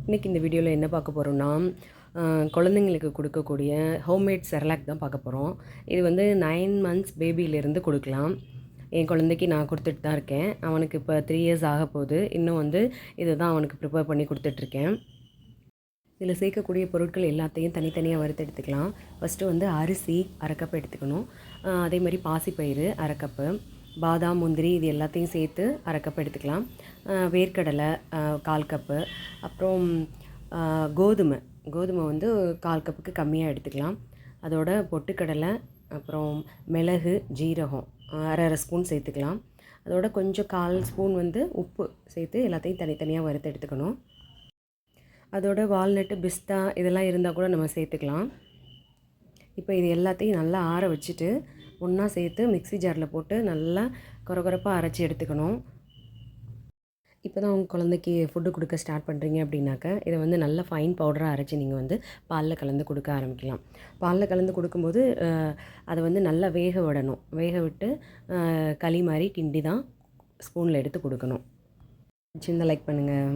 இன்றைக்கி இந்த வீடியோவில் என்ன பார்க்க போகிறோம்னா குழந்தைங்களுக்கு கொடுக்கக்கூடிய ஹோம்மேட் செர்லாக் தான் பார்க்க போகிறோம். இது வந்து 9 மந்த்ஸ் பேபியிலேருந்து கொடுக்கலாம். என் குழந்தைக்கு நான் கொடுத்துட்டு தான் இருக்கேன். அவனுக்கு இப்போ 3 இயர்ஸ் ஆக போகுது. இன்னும் வந்து இதை தான் அவனுக்கு ப்ரிப்பேர் பண்ணி கொடுத்துட்ருக்கேன். இதில் சேர்க்கக்கூடிய பொருட்கள் எல்லாத்தையும் தனித்தனியாக வறுத்து எடுத்துக்கலாம். ஃபஸ்ட்டு வந்து அரிசி அரை கப் எடுத்துக்கணும். அதே மாதிரி பாசிப்பயிறு அரை கப்பு, பாதாம் முந்திரி இது எல்லாத்தையும் சேர்த்து அரை கப் எடுத்துக்கலாம். வேர்க்கடலை 1/4 கப்பு, அப்புறம் கோதுமை வந்து 1/4 கப்புக்கு கம்மியாக எடுத்துக்கலாம். அதோட பொட்டுக்கடலை, அப்புறம் மிளகு, ஜீரகம் அரை ஸ்பூன் சேர்த்துக்கலாம். அதோட கொஞ்சம் 1/4 ஸ்பூன் வந்து உப்பு சேர்த்து எல்லாத்தையும் தனித்தனியாக வறுத்து எடுத்துக்கணும். அதோட வால்நட்டு, பிஸ்தா இதெல்லாம் இருந்தால் கூட நம்ம சேர்த்துக்கலாம். இப்போ இது எல்லாத்தையும் நல்லா ஆற வச்சுட்டு ஒன்றா சேர்த்து மிக்ஸி ஜாரில் போட்டு நல்லா கொரகொரப்பாக அரைச்சி எடுத்துக்கணும். இப்போ தான் உங்கள் குழந்தைக்கு ஃபுட்டு கொடுக்க ஸ்டார்ட் பண்ணுறீங்க அப்படின்னாக்க இதை வந்து நல்லா ஃபைன் பவுடராக அரைச்சி நீங்கள் வந்து பாலில் கலந்து கொடுக்க ஆரம்பிக்கலாம். பாலில் கலந்து கொடுக்கும்போது அதை வந்து நல்லா வேக விடணும். வேக விட்டு களி மாதிரி கிண்டி தான் ஸ்பூனில் எடுத்து கொடுக்கணும். சின்ன லைக் பண்ணுங்கள்.